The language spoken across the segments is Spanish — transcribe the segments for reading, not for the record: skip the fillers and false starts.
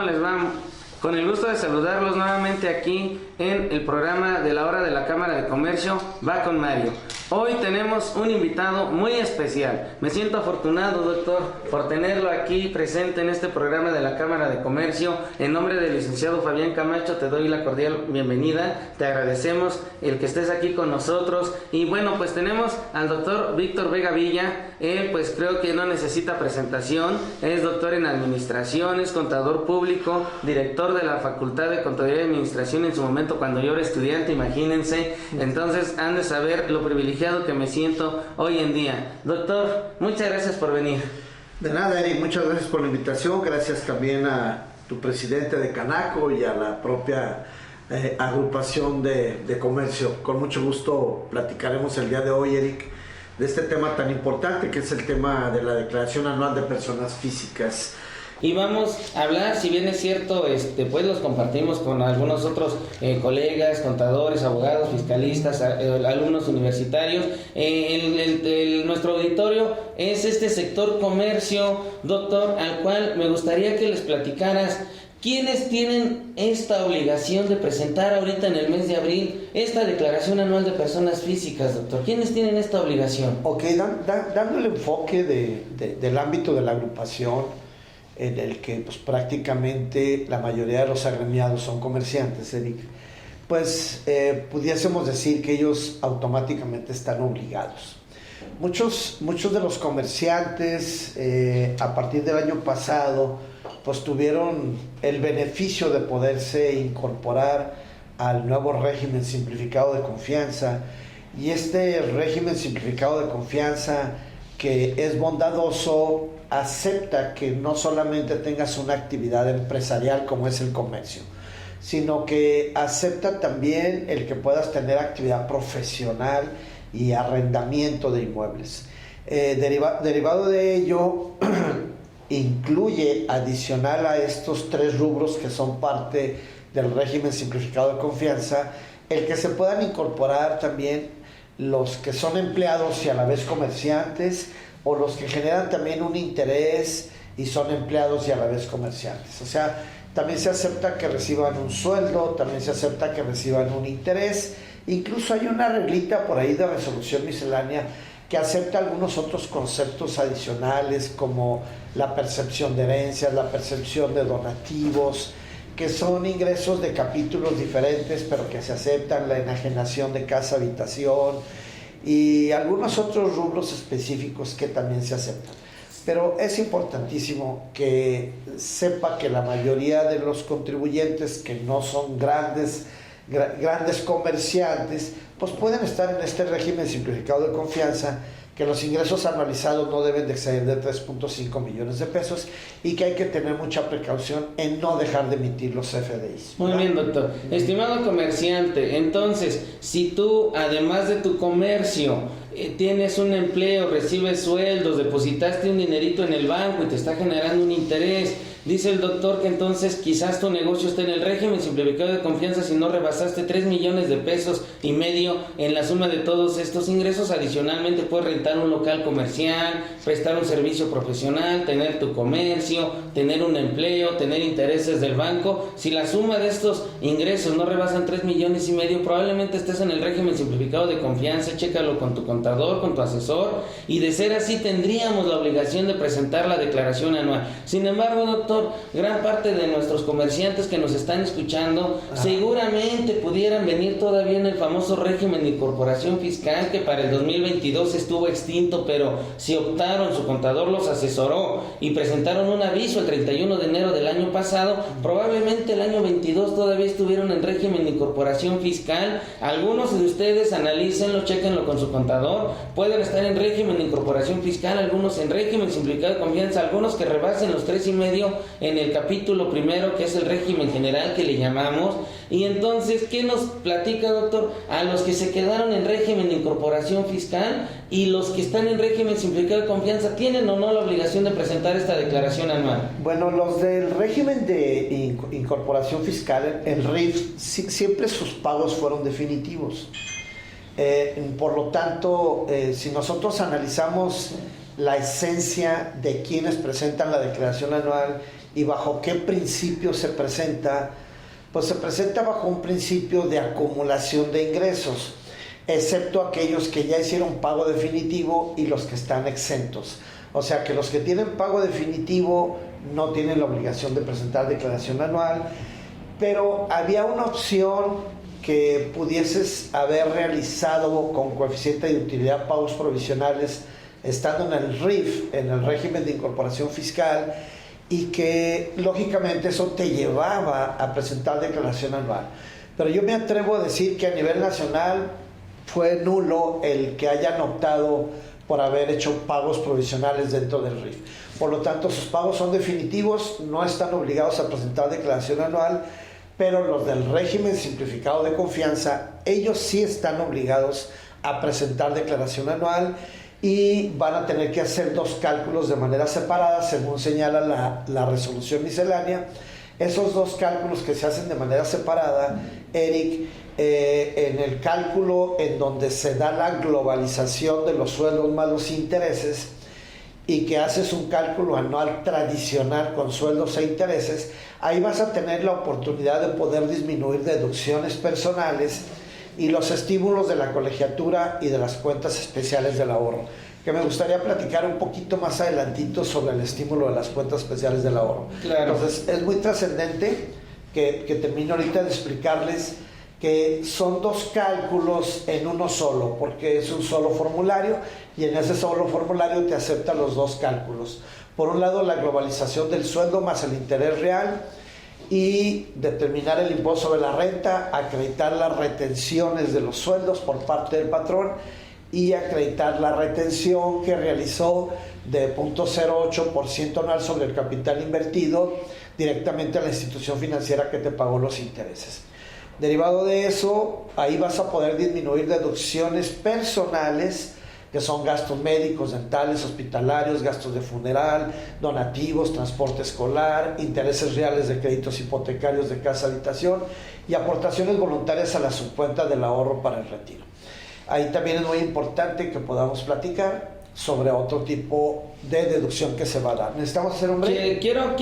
les va? Con el gusto de saludarlos nuevamente aquí en el programa de la hora de la Cámara de Comercio, Va con Mario. Hoy tenemos un invitado muy especial. Me siento afortunado, doctor, por tenerlo aquí presente en este programa de la Cámara de Comercio. En nombre del licenciado Fabián Camacho te doy la cordial bienvenida. Te agradecemos el que estés aquí con nosotros. Y bueno, pues tenemos al doctor Víctor Vega Villa. Él pues creo que no necesita presentación. Es doctor en administración, es contador público, director de la Facultad de Contaduría y Administración en su momento cuando yo era estudiante, imagínense. Entonces han de saber lo privilegiado que me siento hoy en día. Doctor, muchas gracias por venir. De nada, Eric, muchas gracias por la invitación. Gracias también a tu presidente de Canaco y a la propia agrupación de comercio. Con mucho gusto platicaremos el día de hoy, Eric, de este tema tan importante que es el tema de la Declaración Anual de Personas Físicas. Y vamos a hablar, si bien es cierto, pues los compartimos con algunos otros colegas, contadores, abogados, fiscalistas, alumnos universitarios. Nuestro auditorio es este sector comercio, doctor, al cual me gustaría que les platicaras quiénes tienen esta obligación de presentar ahorita en el mes de abril esta Declaración Anual de Personas Físicas, doctor. ¿Quiénes tienen esta obligación? Ok, dando el enfoque del ámbito de la agrupación, en el que pues prácticamente la mayoría de los agremiados son comerciantes, Eric, pues pudiésemos decir que ellos automáticamente están obligados. Muchos de los comerciantes a partir del año pasado pues tuvieron el beneficio de poderse incorporar al nuevo régimen simplificado de confianza, y este régimen simplificado de confianza, que es bondadoso, acepta que no solamente tengas una actividad empresarial como es el comercio, sino que acepta también el que puedas tener actividad profesional y arrendamiento de inmuebles. Derivado de ello, incluye, adicional a estos tres rubros que son parte del régimen simplificado de confianza, el que se puedan incorporar también los que son empleados y a la vez comerciantes, o los que generan también un interés y son empleados y a la vez comerciantes. O sea, también se acepta que reciban un sueldo, también se acepta que reciban un interés. Incluso hay una reglita por ahí de resolución miscelánea que acepta algunos otros conceptos adicionales, como la percepción de herencias, la percepción de donativos, que son ingresos de capítulos diferentes, pero que se aceptan, la enajenación de casa, habitación, y algunos otros rubros específicos que también se aceptan. Pero es importantísimo que sepa que la mayoría de los contribuyentes que no son grandes comerciantes, pues pueden estar en este régimen simplificado de confianza, que los ingresos anualizados no deben de exceder de 3.5 millones de pesos y que hay que tener mucha precaución en no dejar de emitir los CFDIs. Muy bien, doctor. Estimado comerciante, entonces, si tú, además de tu comercio, tienes un empleo, recibes sueldos, depositaste un dinerito en el banco y te está generando un interés, dice el doctor que entonces quizás tu negocio esté en el régimen simplificado de confianza si no rebasaste 3 millones de pesos y medio en la suma de todos estos ingresos. Adicionalmente puedes rentar un local comercial, prestar un servicio profesional, tener tu comercio, tener un empleo, tener intereses del banco. Si la suma de estos ingresos no rebasan 3 millones y medio, probablemente estés en el régimen simplificado de confianza. Chécalo con tu contador, con tu asesor, y de ser así tendríamos la obligación de presentar la declaración anual. Sin embargo, doctor, gran parte de nuestros comerciantes que nos están escuchando seguramente pudieran venir todavía en el famoso régimen de incorporación fiscal, que para el 2022 estuvo extinto, pero si optaron, su contador los asesoró y presentaron un aviso el 31 de enero del año pasado, probablemente el año 22 todavía estuvieron en régimen de incorporación fiscal. Algunos de ustedes analícenlo, chéquenlo con su contador, pueden estar en régimen de incorporación fiscal, algunos en régimen simplificado de confianza, algunos que rebasen los 3.5 en el capítulo primero, que es el régimen general que le llamamos. Y entonces, ¿qué nos platica, doctor? A los que se quedaron en régimen de incorporación fiscal y los que están en régimen simplificado de confianza, ¿tienen o no la obligación de presentar esta declaración anual? Bueno, los del régimen de incorporación fiscal, el RIF, siempre sus pagos fueron definitivos. Por lo tanto, si nosotros analizamos la esencia de quienes presentan la declaración anual ¿Y bajo qué principio se presenta? Pues se presenta bajo un principio de acumulación de ingresos, excepto aquellos que ya hicieron pago definitivo y los que están exentos. O sea que los que tienen pago definitivo no tienen la obligación de presentar declaración anual, pero había una opción que pudieses haber realizado con coeficiente de utilidad pagos provisionales estando en el RIF, en el régimen de incorporación fiscal, y que lógicamente eso te llevaba a presentar declaración anual. Pero yo me atrevo a decir que a nivel nacional fue nulo el que hayan optado por haber hecho pagos provisionales dentro del RIF. Por lo tanto, sus pagos son definitivos, no están obligados a presentar declaración anual, pero los del régimen simplificado de confianza, ellos sí están obligados a presentar declaración anual y van a tener que hacer 2 cálculos de manera separada, según señala la resolución miscelánea. Esos 2 cálculos que se hacen de manera separada, Eric, en el cálculo en donde se da la globalización de los sueldos más los intereses, y que haces un cálculo anual tradicional con sueldos e intereses, ahí vas a tener la oportunidad de poder disminuir deducciones personales y los estímulos de la colegiatura y de las cuentas especiales del ahorro, que me gustaría platicar un poquito más adelantito sobre el estímulo de las cuentas especiales del ahorro. Claro. Entonces es muy trascendente que termino ahorita de explicarles que son 2 cálculos en uno solo, porque es un solo formulario y en ese solo formulario te acepta los 2 cálculos. Por un lado, la globalización del sueldo más el interés real, y determinar el impuesto sobre la renta, acreditar las retenciones de los sueldos por parte del patrón y acreditar la retención que realizó de 0.08% anual sobre el capital invertido directamente a la institución financiera que te pagó los intereses. Derivado de eso, ahí vas a poder disminuir deducciones personales, que son gastos médicos, dentales, hospitalarios, gastos de funeral, donativos, transporte escolar, intereses reales de créditos hipotecarios de casa habitación y aportaciones voluntarias a la subcuenta del ahorro para el retiro. Ahí también es muy importante que podamos platicar sobre otro tipo de deducción que se va a dar. ¿Necesitamos hacer un break? Quiero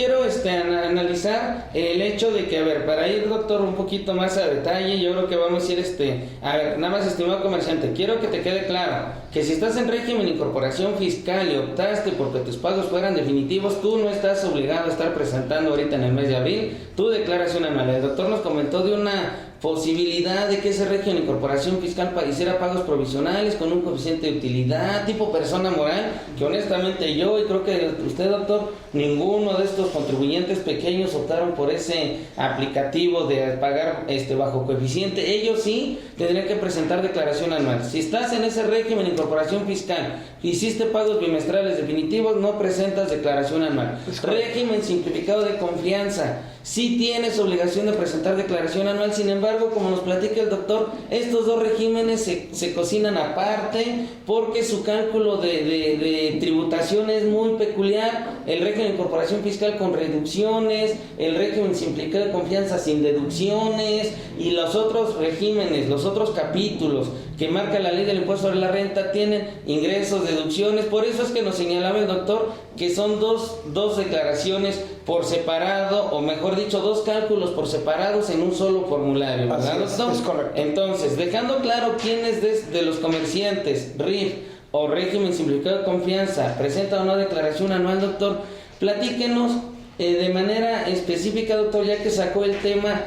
analizar el hecho de que, a ver, para ir, doctor, un poquito más a detalle, yo creo que vamos a ir, a ver, nada más, estimado comerciante, quiero que te quede claro que si estás en régimen de incorporación fiscal y optaste porque tus pagos fueran definitivos, tú no estás obligado a estar presentando ahorita en el mes de abril tu declaración anual. El doctor nos comentó de una posibilidad de que ese régimen de incorporación fiscal hiciera pagos provisionales con un coeficiente de utilidad tipo persona moral, que honestamente yo y creo que usted, doctor, ninguno de estos contribuyentes pequeños optaron por ese aplicativo de pagar bajo coeficiente. Ellos sí tendrían que presentar declaración anual. Si estás en ese régimen de incorporación fiscal, hiciste pagos bimestrales definitivos, no presentas declaración anual. Régimen simplificado de confianza, sí tienes obligación de presentar declaración anual. Sin embargo, como nos platica el doctor, estos 2 regímenes se cocinan aparte porque su cálculo de tributación es muy peculiar. El régimen de incorporación fiscal con reducciones, el régimen simplificado de confianza sin deducciones, y los otros regímenes, los otros capítulos que marca la ley del impuesto sobre la renta tienen ingresos, deducciones. Por eso es que nos señalaba el doctor que son dos declaraciones por separado, o mejor dicho, 2 cálculos por separados en un solo formulario, ¿verdad, doctor? Es correcto. Entonces, dejando claro quiénes de los comerciantes, RIF o régimen simplificado de confianza, presenta una declaración anual, doctor, platíquenos de manera específica, doctor, ya que sacó el tema.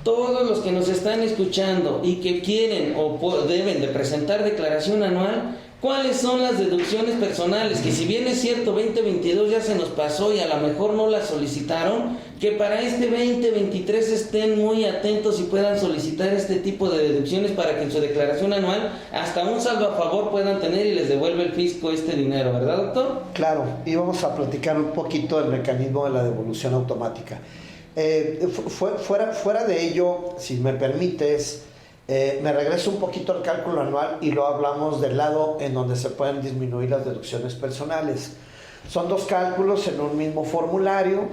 Todos los que nos están escuchando y que quieren o deben de presentar declaración anual, ¿cuáles son las deducciones personales? Que si bien es cierto, 2022 ya se nos pasó y a lo mejor no las solicitaron, que para este 2023 estén muy atentos y puedan solicitar este tipo de deducciones para que en su declaración anual hasta un saldo a favor puedan tener y les devuelve el fisco este dinero, ¿verdad, doctor? Claro, y vamos a platicar un poquito del mecanismo de la devolución automática. Fuera de ello, si me permites, me regreso un poquito al cálculo anual y lo hablamos del lado en donde se pueden disminuir las deducciones personales. Son 2 cálculos en un mismo formulario,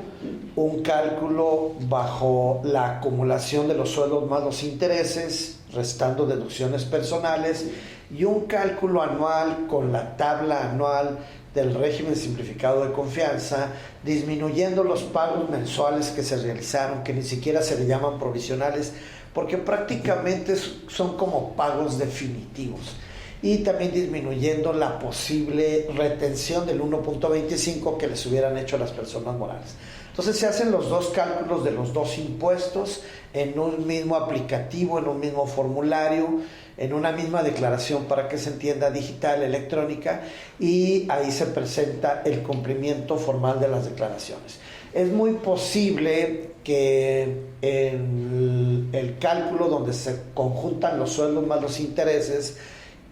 un cálculo bajo la acumulación de los sueldos más los intereses, restando deducciones personales, y un cálculo anual con la tabla anual del régimen simplificado de confianza, disminuyendo los pagos mensuales que se realizaron, que ni siquiera se le llaman provisionales, porque prácticamente son como pagos definitivos. Y también disminuyendo la posible retención del 1.25 que les hubieran hecho a las personas morales. Entonces se hacen los dos cálculos de los dos impuestos en un mismo aplicativo, en un mismo formulario, en una misma declaración para que se entienda digital, electrónica, y ahí se presenta el cumplimiento formal de las declaraciones. Es muy posible que en el cálculo donde se conjuntan los sueldos más los intereses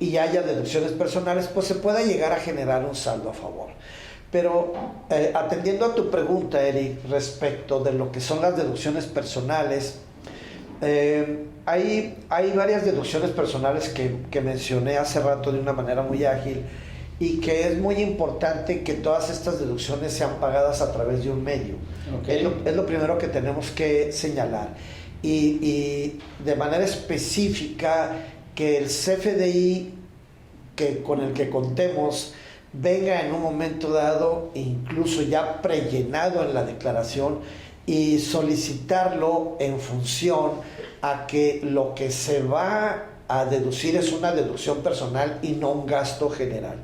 y haya deducciones personales, pues se pueda llegar a generar un saldo a favor. Pero atendiendo a tu pregunta, Eric, respecto de lo que son las deducciones personales, hay varias deducciones personales que mencioné hace rato de una manera muy ágil, y que es muy importante que todas estas deducciones sean pagadas a través de un medio. Okay. Es lo primero que tenemos que señalar. Y de manera específica, que el CFDI con el que contemos venga en un momento dado, incluso ya prellenado en la declaración, y solicitarlo en función a que lo que se va a deducir es una deducción personal y no un gasto general.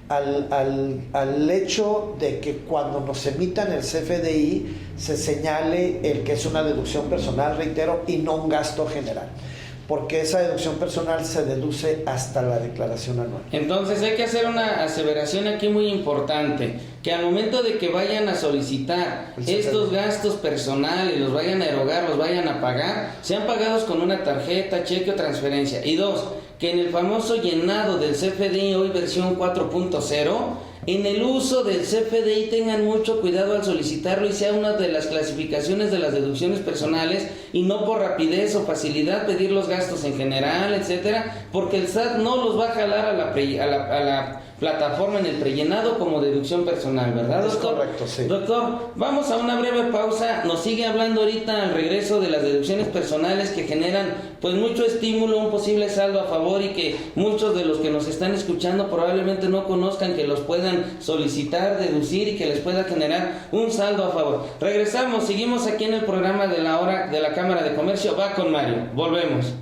Al hecho de que cuando nos emitan el CFDI se señale el que es una deducción personal, reitero, y no un gasto general, porque esa deducción personal se deduce hasta la declaración anual. Entonces hay que hacer una aseveración aquí muy importante, que al momento de que vayan a solicitar estos gastos personales, los vayan a erogar, los vayan a pagar, sean pagados con una tarjeta, cheque o transferencia. Y dos, que en el famoso llenado del CFDI, hoy versión 4.0, en el uso del CFDI tengan mucho cuidado al solicitarlo y sea una de las clasificaciones de las deducciones personales, y no por rapidez o facilidad pedir los gastos en general, etcétera, porque el SAT no los va a jalar a la plataforma en el prellenado como deducción personal, ¿verdad, doctor? Es correcto, sí. Doctor, vamos a una breve pausa. Nos sigue hablando ahorita al regreso de las deducciones personales que generan pues mucho estímulo, un posible saldo a favor, y que muchos de los que nos están escuchando probablemente no conozcan que los puedan solicitar, deducir y que les pueda generar un saldo a favor. Regresamos, seguimos aquí en el programa de la hora de la Cámara de Comercio. Va con Mario, volvemos.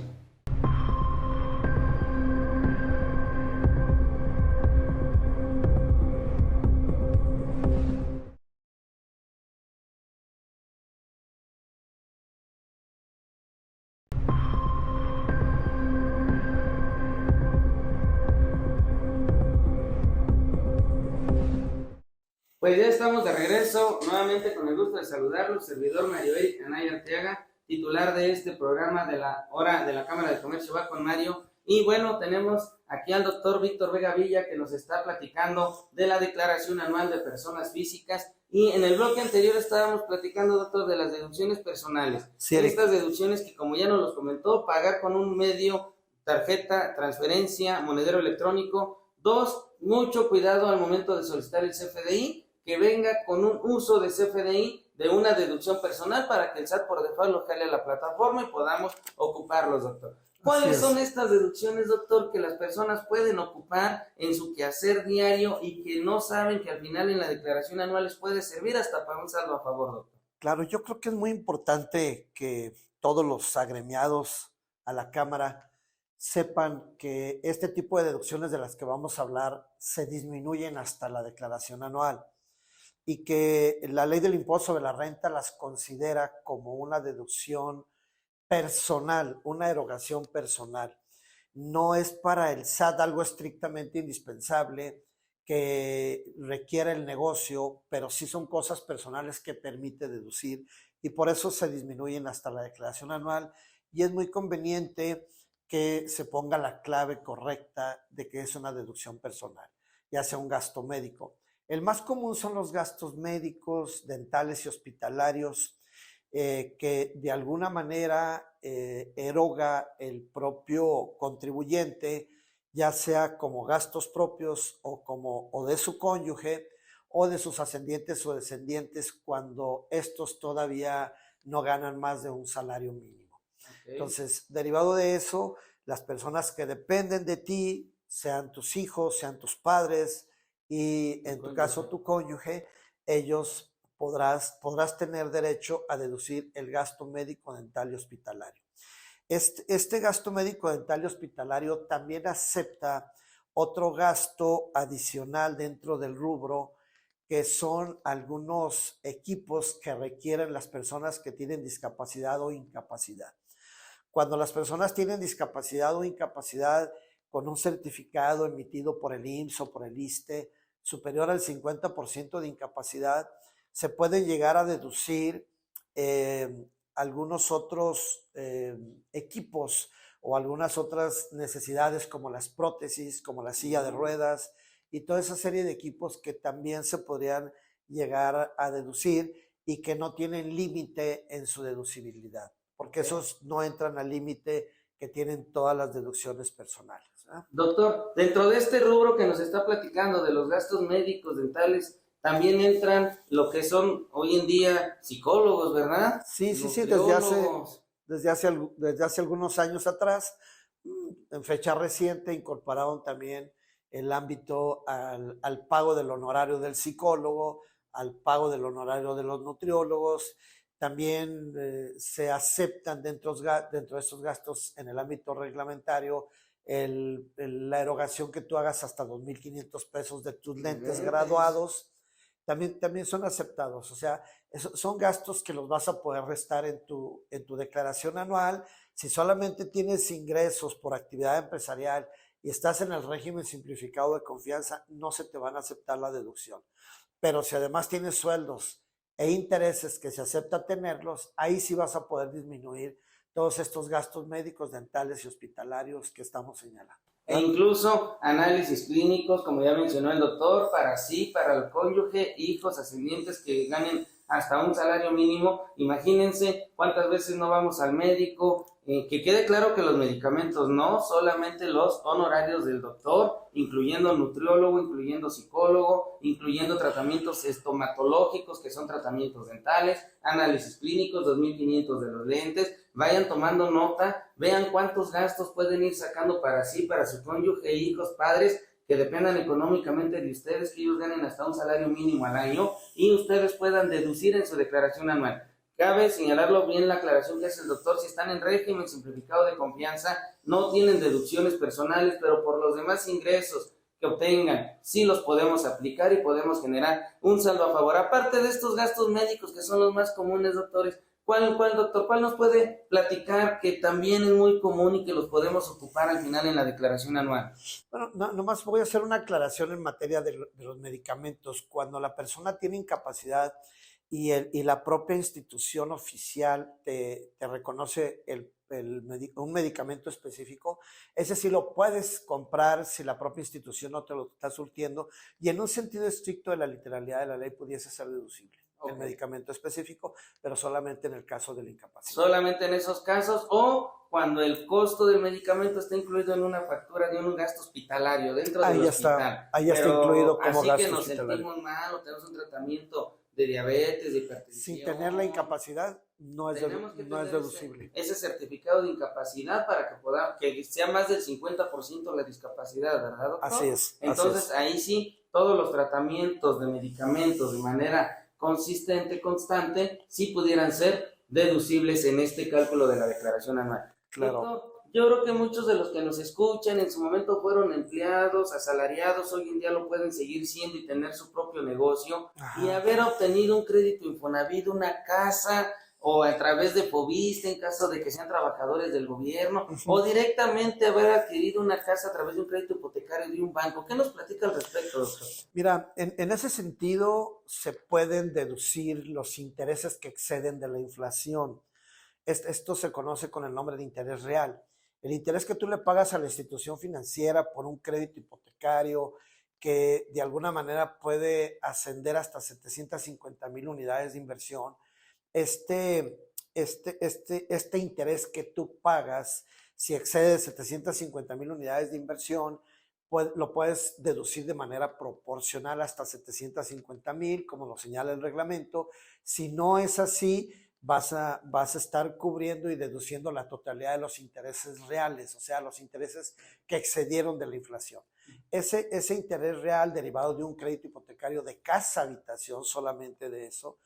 Pues ya estamos de regreso, nuevamente con el gusto de saludarlo, servidor Mario Eric Anaya Arteaga, titular de este programa de la hora de la Cámara de Comercio Va con Mario. Y bueno, tenemos aquí al doctor Víctor Vega Villa, que nos está platicando de la declaración anual de personas físicas. Y en el bloque anterior estábamos platicando, doctor, de las deducciones personales. Sí, estas deducciones que, como ya nos los comentó, pagar con un medio, tarjeta, transferencia, monedero electrónico. Dos, mucho cuidado al momento de solicitar el CFDI, que venga con un uso de CFDI de una deducción personal para que el SAT por default lo jale a la plataforma y podamos ocuparlos, doctor. ¿Cuáles son estas deducciones, doctor, que las personas pueden ocupar en su quehacer diario y que no saben que al final en la declaración anual les puede servir hasta para un saldo a favor, doctor? Claro, yo creo que es muy importante que todos los agremiados a la Cámara sepan que este tipo de deducciones de las que vamos a hablar se disminuyen hasta la declaración anual, y que la ley del impuesto sobre la renta las considera como una deducción personal, una erogación personal. No es para el SAT algo estrictamente indispensable que requiere el negocio, pero sí son cosas personales que permite deducir, y por eso se disminuyen hasta la declaración anual, y es muy conveniente que se ponga la clave correcta de que es una deducción personal, ya sea un gasto médico. El más común son los gastos médicos, dentales y hospitalarios, que de alguna manera eroga el propio contribuyente, ya sea como gastos propios o de su cónyuge o de sus ascendientes o descendientes, cuando estos todavía no ganan más de un salario mínimo. Okay. Entonces, derivado de eso, las personas que dependen de ti, sean tus hijos, sean tus padres, y en tu caso tu cónyuge, ellos podrás tener derecho a deducir el gasto médico, dental y hospitalario. Este gasto médico, dental y hospitalario también acepta otro gasto adicional dentro del rubro, que son algunos equipos que requieren las personas que tienen discapacidad o incapacidad. Cuando las personas tienen discapacidad o incapacidad con un certificado emitido por el IMSS o por el ISSSTE superior al 50% de incapacidad, se pueden llegar a deducir algunos otros equipos o algunas otras necesidades como las prótesis, como la silla de ruedas y toda esa serie de equipos que también se podrían llegar a deducir y que no tienen límite en su deducibilidad, porque esos no entran al límite que tienen todas las deducciones personales. Doctor, dentro de este rubro que nos está platicando de los gastos médicos, dentales, también entran lo que son hoy en día psicólogos, ¿verdad? Sí, Nutriólogos. desde hace algunos años atrás, en fecha reciente, incorporaron también el ámbito al pago del honorario del psicólogo, al pago del honorario de los nutriólogos. También se aceptan dentro de estos gastos en el ámbito reglamentario la erogación que tú hagas hasta 2,500 pesos de tus lentes graduados. También son aceptados, o sea, son gastos que los vas a poder restar en tu declaración anual. Si solamente tienes ingresos por actividad empresarial y estás en el régimen simplificado de confianza, no se te van a aceptar la deducción. Pero si además tienes sueldos e intereses que se acepta tenerlos, ahí sí vas a poder disminuir todos estos gastos médicos, dentales y hospitalarios que estamos señalando. E incluso análisis clínicos, como ya mencionó el doctor, para el cónyuge, hijos, ascendientes que ganen hasta un salario mínimo. Imagínense cuántas veces no vamos al médico. Que quede claro que los medicamentos no, solamente los honorarios del doctor, incluyendo nutriólogo, incluyendo psicólogo, incluyendo tratamientos estomatológicos, que son tratamientos dentales, análisis clínicos, 2,500 de los lentes. Vayan tomando nota, vean cuántos gastos pueden ir sacando para sí, para su cónyuge, hijos, padres, que dependan económicamente de ustedes, que ellos ganen hasta un salario mínimo al año y ustedes puedan deducir en su declaración anual. Cabe señalarlo bien la aclaración que hace el doctor: si están en régimen simplificado de confianza, no tienen deducciones personales, pero por los demás ingresos que obtengan, sí los podemos aplicar y podemos generar un saldo a favor. Aparte de estos gastos médicos que son los más comunes, doctores, ¿cuál nos puede platicar que también es muy común y que los podemos ocupar al final en la declaración anual? Bueno, nomás voy a hacer una aclaración en materia de los medicamentos. Cuando la persona tiene incapacidad y la propia institución oficial te reconoce un medicamento específico, ese sí lo puedes comprar si la propia institución no te lo está surtiendo, y en un sentido estricto de la literalidad de la ley pudiese ser deducible el medicamento específico, pero solamente en el caso de la incapacidad. Solamente en esos casos, o cuando el costo del medicamento está incluido en una factura de un gasto hospitalario dentro del hospital. Ahí está incluido como gasto hospitalario. Así que nos sentimos mal o tenemos un tratamiento de diabetes, de hipertensión. Sin tener la incapacidad, no es deducible. Ese certificado de incapacidad para que sea más del 50% la discapacidad, ¿verdad, doctor? Así es. Entonces, ahí sí, todos los tratamientos de medicamentos de manera consistente, constante, sí pudieran ser deducibles en este cálculo de la declaración anual. Claro. Doctor, yo creo que muchos de los que nos escuchan en su momento fueron empleados, asalariados, hoy en día lo pueden seguir siendo y tener su propio negocio. Ajá. Y haber obtenido un crédito Infonavit, una casa, o a través de Fobiste en caso de que sean trabajadores del gobierno, o directamente haber adquirido una casa a través de un crédito hipotecario de un banco. ¿Qué nos platica al respecto, doctor? Mira, en ese sentido se pueden deducir los intereses que exceden de la inflación. Esto se conoce con el nombre de interés real. El interés que tú le pagas a la institución financiera por un crédito hipotecario que de alguna manera puede ascender hasta 750,000 unidades de inversión, este interés que tú pagas, si excede 750,000 unidades de inversión, lo puedes deducir de manera proporcional hasta 750,000, como lo señala el reglamento. Si no es así, vas a estar cubriendo y deduciendo la totalidad de los intereses reales, o sea, los intereses que excedieron de la inflación. Ese interés real derivado de un crédito hipotecario de casa habitación, solamente de eso,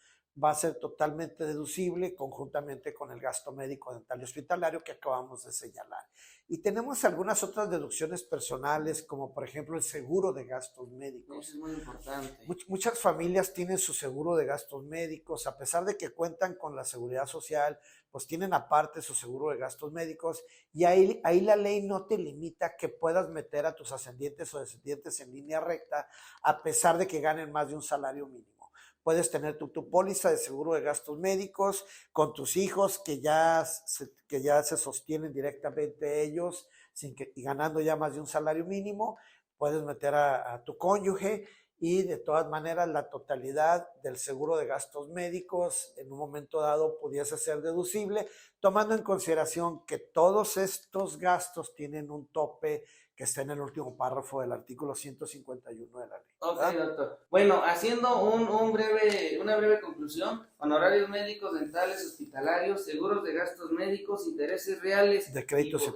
va a ser totalmente deducible conjuntamente con el gasto médico, dental y hospitalario que acabamos de señalar. Y tenemos algunas otras deducciones personales, como por ejemplo el seguro de gastos médicos. Eso es muy importante. Muchas familias tienen su seguro de gastos médicos, a pesar de que cuentan con la seguridad social, pues tienen aparte su seguro de gastos médicos, y ahí la ley no te limita que puedas meter a tus ascendientes o descendientes en línea recta, a pesar de que ganen más de un salario mínimo. Puedes tener tu póliza de seguro de gastos médicos con tus hijos que ya se sostienen directamente ellos y ganando ya más de un salario mínimo. Puedes meter a tu cónyuge y de todas maneras la totalidad del seguro de gastos médicos en un momento dado pudiese ser deducible, tomando en consideración que todos estos gastos tienen un tope que está en el último párrafo del artículo 151 de la ley. Ok, doctor. Bueno, haciendo una breve conclusión, honorarios médicos, dentales, hospitalarios, seguros de gastos médicos, intereses reales, de créditos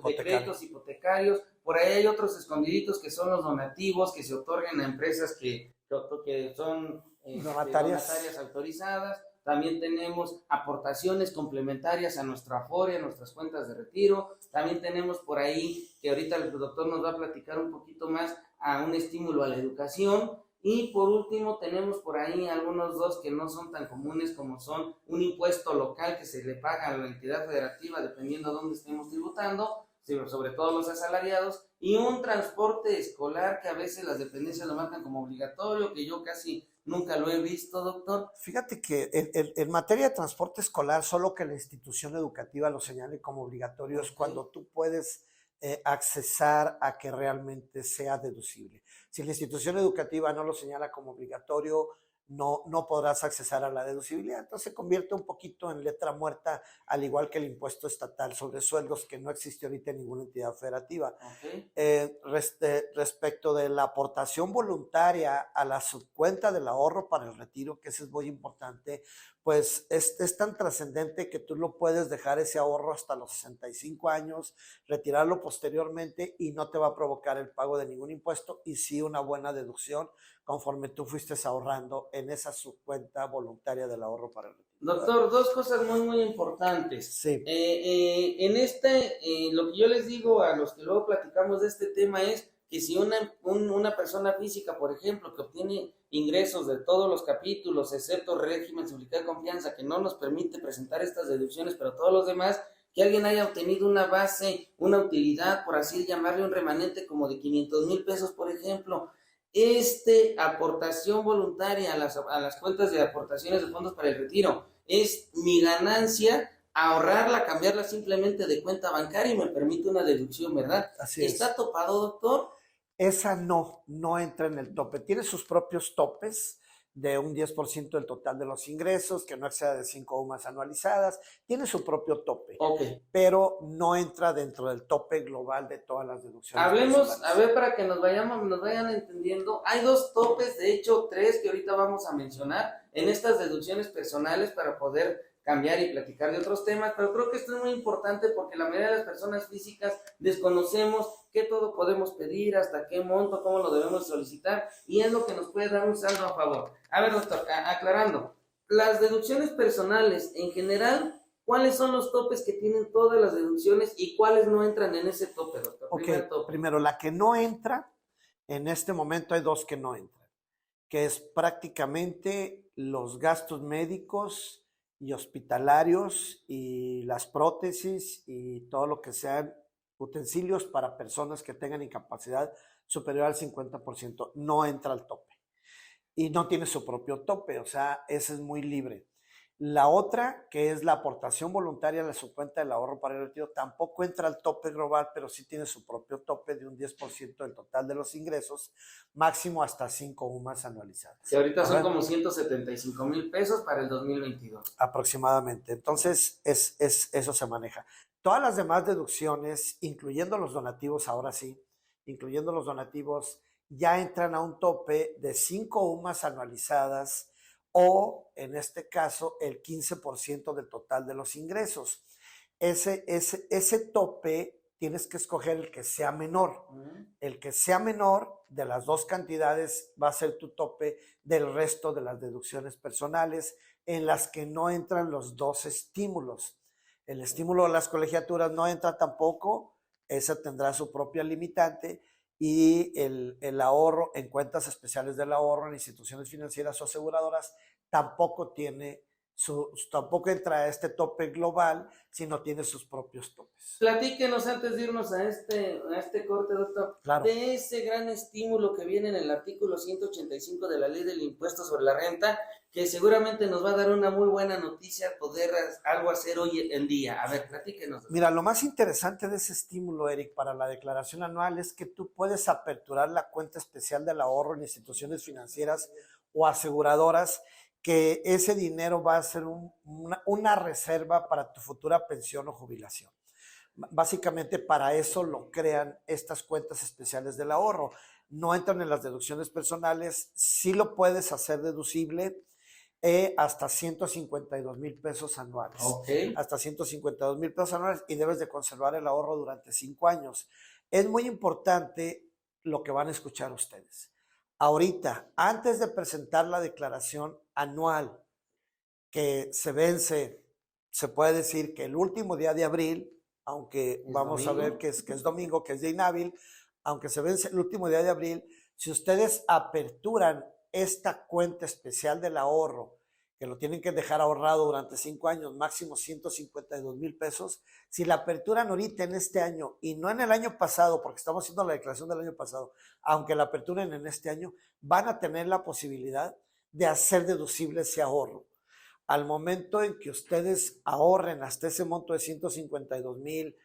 hipotecarios. Por ahí hay otros escondiditos que son los donativos que se otorgan a empresas que son donatarias autorizadas. También tenemos aportaciones complementarias a nuestra Afore, a nuestras cuentas de retiro. También tenemos por ahí, que ahorita el doctor nos va a platicar un poquito más, a un estímulo a la educación. Y por último tenemos por ahí algunos dos que no son tan comunes, como son un impuesto local que se le paga a la entidad federativa dependiendo de dónde estemos tributando, sobre todo los asalariados, y un transporte escolar que a veces las dependencias lo marcan como obligatorio, que yo casi nunca lo he visto, doctor. Fíjate que en materia de transporte escolar, solo que la institución educativa lo señale como obligatorio es cuando tú puedes accesar a que realmente sea deducible. Si la institución educativa no lo señala como obligatorio, no podrás accesar a la deducibilidad. Entonces se convierte un poquito en letra muerta, al igual que el impuesto estatal sobre sueldos, que no existe ahorita en ninguna entidad federativa. Okay. Respecto de la aportación voluntaria a la subcuenta del ahorro para el retiro, que eso es muy importante, pues es tan trascendente que tú lo puedes dejar ese ahorro hasta los 65 años, retirarlo posteriormente y no te va a provocar el pago de ningún impuesto y sí una buena deducción conforme tú fuiste ahorrando en esa subcuenta voluntaria del ahorro para el retiro. Doctor, dos cosas muy importantes. Sí. Lo que yo les digo a los que luego platicamos de este tema es que si una persona física, por ejemplo, que obtiene ingresos de todos los capítulos, excepto régimen, seguridad, confianza, que no nos permite presentar estas deducciones, pero todos los demás, que alguien haya obtenido una base, una utilidad, por así llamarle, un remanente como de 500,000 pesos, por ejemplo, aportación voluntaria a las cuentas de aportaciones de fondos para el retiro es mi ganancia, ahorrarla, cambiarla simplemente de cuenta bancaria y me permite una deducción, ¿verdad? Así es. ¿Está topado, doctor? Esa no entra en el tope. Tiene sus propios topes de un 10% del total de los ingresos, que no exceda de 5 UMAS anualizadas, tiene su propio tope, okay, pero no entra dentro del tope global de todas las deducciones. Hablemos, a ver, para que nos vayan entendiendo, hay dos topes, de hecho 3 que ahorita vamos a mencionar en estas deducciones personales para poder cambiar y platicar de otros temas, pero creo que esto es muy importante porque la mayoría de las personas físicas desconocemos qué todo podemos pedir, hasta qué monto, cómo lo debemos solicitar, y es lo que nos puede dar un saldo a favor. A ver, doctor, aclarando, las deducciones personales en general, ¿cuáles son los topes que tienen todas las deducciones y cuáles no entran en ese tope, doctor? Primero, la que no entra, en este momento hay dos que no entran, que es prácticamente los gastos médicos y hospitalarios y las prótesis y todo lo que sean utensilios para personas que tengan incapacidad superior al 50%, no entra al tope. Y no tiene su propio tope, o sea, ese es muy libre. La otra, que es la aportación voluntaria a la subcuenta del ahorro para el retiro, tampoco entra al tope global, pero sí tiene su propio tope de un 10% del total de los ingresos, máximo hasta 5 UMAS anualizadas. Que ahorita son como 175,000 pesos para el 2022. Aproximadamente. Entonces, eso se maneja. Todas las demás deducciones, incluyendo los donativos, ahora sí, incluyendo los donativos, ya entran a un tope de 5 UMAS anualizadas o, en este caso, el 15% del total de los ingresos. Ese tope tienes que escoger el que sea menor. El que sea menor de las dos cantidades va a ser tu tope del resto de las deducciones personales en las que no entran los dos estímulos. El estímulo de las colegiaturas no entra tampoco, esa tendrá su propia limitante, y el ahorro en cuentas especiales del ahorro en instituciones financieras o aseguradoras tampoco tampoco entra a este tope global, sino tiene sus propios topes. Platíquenos antes de irnos a este corte, doctor, claro, de ese gran estímulo que viene en el artículo 185 de la Ley del Impuesto sobre la Renta, que seguramente nos va a dar una muy buena noticia poder algo hacer hoy en día. A ver, platíquenos. Doctor. Mira, lo más interesante de ese estímulo, Eric, para la declaración anual es que tú puedes aperturar la cuenta especial del ahorro en instituciones financieras o aseguradoras, que ese dinero va a ser una reserva para tu futura pensión o jubilación. Básicamente para eso lo crean estas cuentas especiales del ahorro. No entran en las deducciones personales, sí lo puedes hacer deducible hasta 152,000 pesos anuales. Okay. Hasta 152,000 pesos anuales, y debes de conservar el ahorro durante 5 años. Es muy importante lo que van a escuchar ustedes. Ahorita, antes de presentar la declaración anual que se vence, se puede decir que el último día de abril, aunque vamos a ver que es domingo, que es día inhábil, aunque se vence el último día de abril, si ustedes aperturan esta cuenta especial del ahorro, que lo tienen que dejar ahorrado durante 5 años, máximo 152,000 pesos, si la aperturan ahorita en este año y no en el año pasado, porque estamos haciendo la declaración del año pasado, aunque la aperturen en este año, van a tener la posibilidad de hacer deducible ese ahorro. Al momento en que ustedes ahorren hasta ese monto de 152,000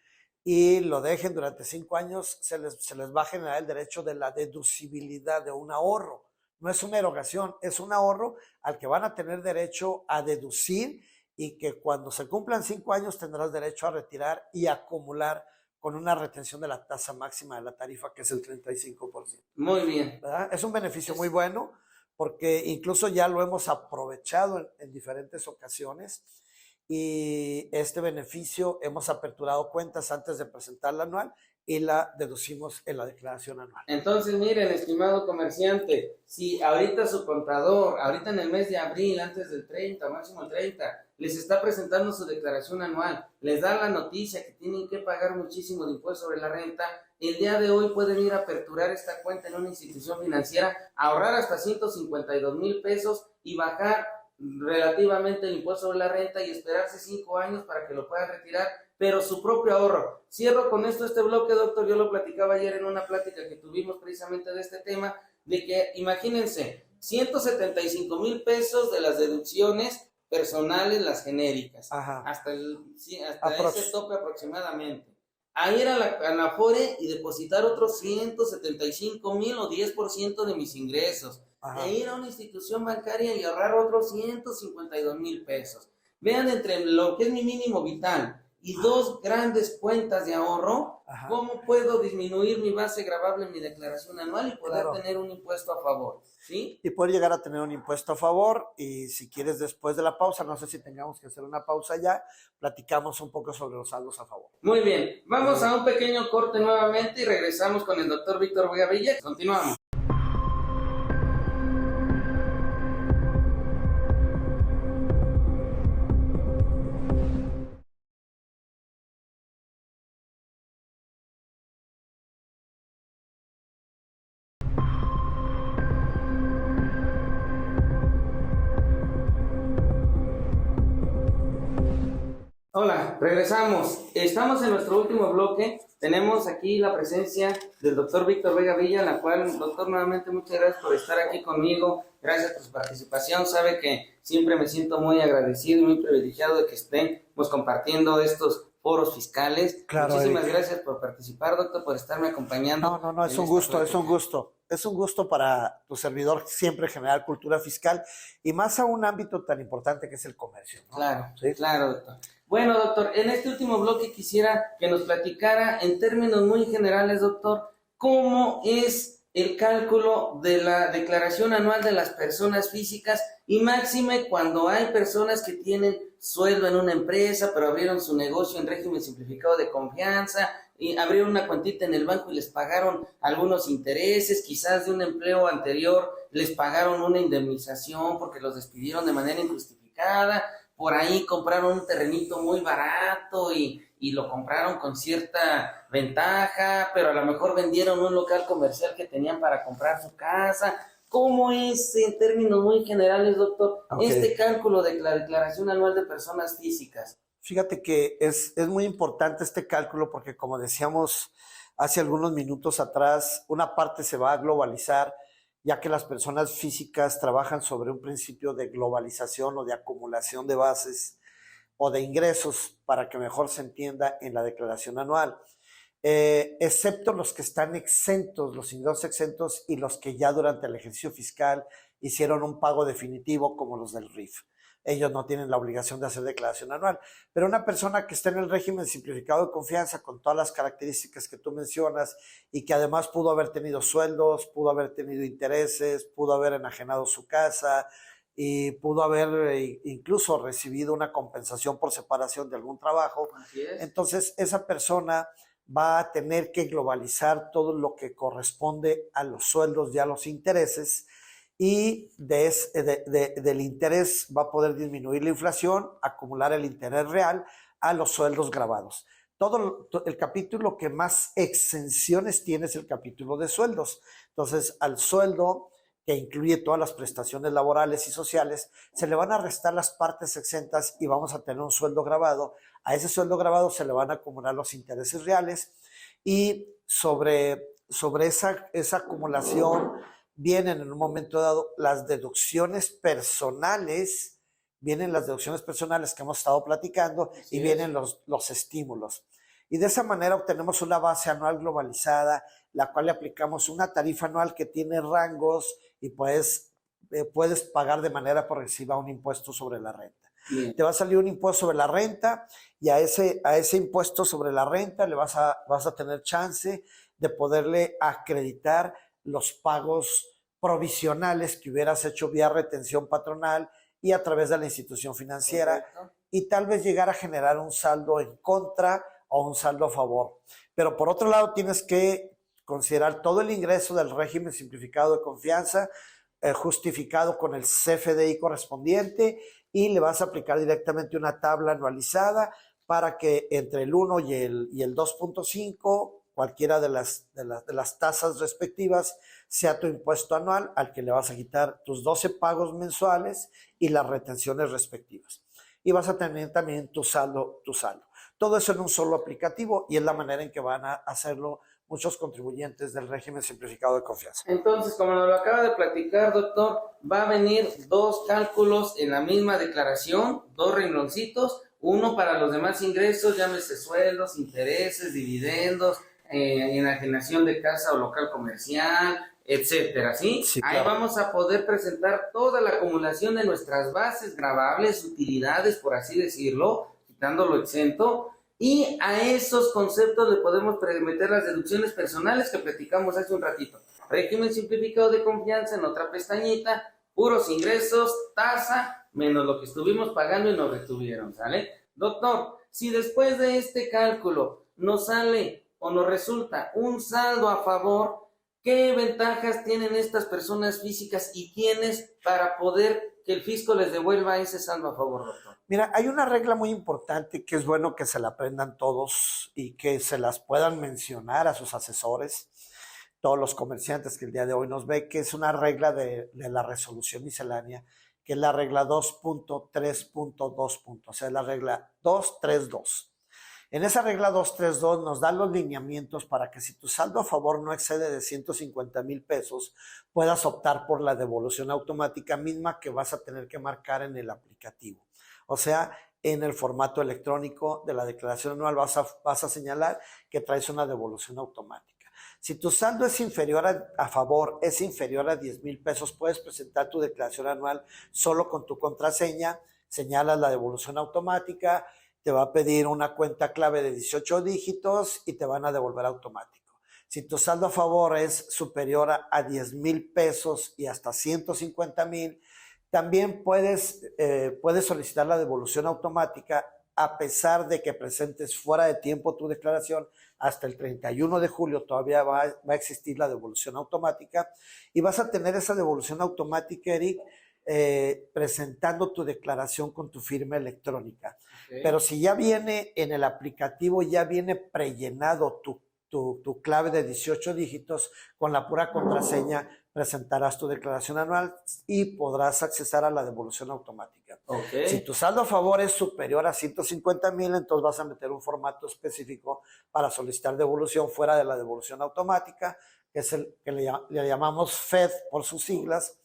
y lo dejen durante 5 años, se les va a generar el derecho de la deducibilidad de un ahorro. No es una erogación, es un ahorro al que van a tener derecho a deducir, y que cuando se cumplan 5 años tendrás derecho a retirar y acumular con una retención de la tasa máxima de la tarifa, que es el 35%. Muy bien. ¿Verdad? Es un beneficio muy bueno, porque incluso ya lo hemos aprovechado en diferentes ocasiones, y este beneficio hemos aperturado cuentas antes de presentar la anual y la deducimos en la declaración anual. Entonces, miren, estimado comerciante, si ahorita su contador, ahorita en el mes de abril, antes del 30, máximo el 30, les está presentando su declaración anual, les da la noticia que tienen que pagar muchísimo de impuesto sobre la renta, el día de hoy pueden ir a aperturar esta cuenta en una institución financiera, ahorrar hasta 152,000 pesos y bajar relativamente el impuesto sobre la renta y esperarse 5 años para que lo puedan retirar, pero su propio ahorro. Cierro con esto este bloque, doctor. Yo lo platicaba ayer en una plática que tuvimos precisamente de este tema, de que imagínense, 175,000 pesos de las deducciones personales, las genéricas, hasta ese tope aproximadamente. A ir a la Afore y depositar otros 175,000 o 10% de mis ingresos. E ir a una institución bancaria y ahorrar otros 152,000 pesos. Vean, entre lo que es mi mínimo vital y 2 grandes cuentas de ahorro, ¿cómo puedo disminuir mi base gravable en mi declaración anual y poder tener un impuesto a favor? ¿Sí? Y poder llegar a tener un impuesto a favor. Y si quieres, después de la pausa, no sé si tengamos que hacer una pausa ya, platicamos un poco sobre los saldos a favor. Muy bien, vamos a un pequeño corte nuevamente y regresamos con el doctor Víctor Vega Villa. Continuamos. Hola, regresamos. Estamos en nuestro último bloque. Tenemos aquí la presencia del doctor Víctor Vega Villa, en la cual, doctor, nuevamente muchas gracias por estar aquí conmigo. Gracias por su participación. Sabe que siempre me siento muy agradecido y muy privilegiado de que estemos compartiendo estos foros fiscales. Claro, muchísimas gracias por participar, doctor, por estarme acompañando. No, es un gusto, es un gusto. Es un gusto para tu servidor siempre generar cultura fiscal, y más a un ámbito tan importante que es el comercio, ¿no? Claro, ¿sí? Claro, doctor. Bueno, doctor, en este último bloque quisiera que nos platicara en términos muy generales, doctor, cómo es el cálculo de la declaración anual de las personas físicas, y máxime cuando hay personas que tienen sueldo en una empresa, pero abrieron su negocio en régimen simplificado de confianza, y abrieron una cuentita en el banco y les pagaron algunos intereses, quizás de un empleo anterior les pagaron una indemnización porque los despidieron de manera injustificada, por ahí compraron un terrenito muy barato y lo compraron con cierta ventaja, pero a lo mejor vendieron un local comercial que tenían para comprar su casa. ¿Cómo es, en términos muy generales, doctor, este cálculo de la declaración anual de personas físicas? Fíjate que es muy importante este cálculo porque, como decíamos hace algunos minutos atrás, una parte se va a globalizar, ya que las personas físicas trabajan sobre un principio de globalización o de acumulación de bases o de ingresos, para que mejor se entienda en la declaración anual. Excepto los que están exentos, los ingresos exentos y los que ya durante el ejercicio fiscal hicieron un pago definitivo, como los del RIF. Ellos no tienen la obligación de hacer declaración anual. Pero una persona que está en el régimen simplificado de confianza, con todas las características que tú mencionas, y que además pudo haber tenido sueldos, pudo haber tenido intereses, pudo haber enajenado su casa y pudo haber incluso recibido una compensación por separación de algún trabajo. Entonces, esa persona va a tener que globalizar todo lo que corresponde a los sueldos y a los intereses, y del interés va a poder disminuir la inflación, acumular el interés real a los sueldos grabados. Todo el capítulo que más exenciones tiene es el capítulo de sueldos. Entonces, al sueldo, que incluye todas las prestaciones laborales y sociales, se le van a restar las partes exentas y vamos a tener un sueldo grabado. A ese sueldo grabado se le van a acumular los intereses reales, y sobre esa acumulación vienen en un momento dado las deducciones personales, vienen las deducciones personales que hemos estado platicando, y vienen los estímulos. Y de esa manera obtenemos una base anual globalizada, la cual le aplicamos una tarifa anual que tiene rangos, y puedes pagar de manera progresiva un impuesto sobre la renta. Bien. Te va a salir un impuesto sobre la renta, y a ese impuesto sobre la renta le vas a tener chance de poderle acreditar los pagos provisionales que hubieras hecho vía retención patronal y a través de la institución financiera. Correcto. Y tal vez llegar a generar un saldo en contra o un saldo a favor. Pero por otro lado, tienes que considerar todo el ingreso del régimen simplificado de confianza, justificado con el CFDI correspondiente, y le vas a aplicar directamente una tabla anualizada para que entre el 1 y el 2.5, cualquiera de las tasas respectivas, sea tu impuesto anual, al que le vas a quitar tus 12 pagos mensuales y las retenciones respectivas. Y vas a tener también tu saldo. Todo eso en un solo aplicativo, y es la manera en que van a hacerlo muchos contribuyentes del régimen simplificado de confianza. Entonces, como nos lo acaba de platicar, doctor, va a venir dos cálculos en la misma declaración, dos rengloncitos, uno para los demás ingresos, llámese sueldos, intereses, dividendos, enajenación de casa o local comercial, etcétera, ¿sí? Sí, claro. Ahí vamos a poder presentar toda la acumulación de nuestras bases grabables, utilidades, por así decirlo, quitándolo exento, y a esos conceptos le podemos meter las deducciones personales que platicamos hace un ratito. Régimen simplificado de confianza, en otra pestañita, puros ingresos, tasa, menos lo que estuvimos pagando y nos retuvieron, ¿sale? Doctor, si después de este cálculo nos sale o nos resulta un saldo a favor, ¿qué ventajas tienen estas personas físicas y quiénes para poder que el fisco les devuelva ese saldo a favor, doctor? Mira, hay una regla muy importante que es bueno que se la aprendan todos y que se las puedan mencionar a sus asesores, todos los comerciantes que el día de hoy nos ve, que es una regla de la resolución miscelánea, que es la regla 2.3.2, o sea, la regla 232. En esa regla 232 nos dan los lineamientos para que, si tu saldo a favor no excede de 150,000 pesos, puedas optar por la devolución automática misma que vas a tener que marcar en el aplicativo. O sea, en el formato electrónico de la declaración anual vas a señalar que traes una devolución automática. Si tu saldo es inferior a favor, es inferior a 10,000 pesos, puedes presentar tu declaración anual solo con tu contraseña, señalas la devolución automática, te va a pedir una cuenta clave de 18 dígitos y te van a devolver automático. Si tu saldo a favor es superior a 10,000 pesos y hasta 150,000, también puedes solicitar la devolución automática a pesar de que presentes fuera de tiempo tu declaración, hasta el 31 de julio todavía va a existir la devolución automática y vas a tener esa devolución automática, Eric, presentando tu declaración con tu firma electrónica. Okay. Pero si ya viene en el aplicativo, ya viene prellenado tu clave de 18 dígitos, con la pura contraseña presentarás tu declaración anual y podrás accesar a la devolución automática. Okay. Si tu saldo a favor es superior a 150,000, entonces vas a meter un formato específico para solicitar devolución fuera de la devolución automática, que es el que le llamamos FED por sus siglas,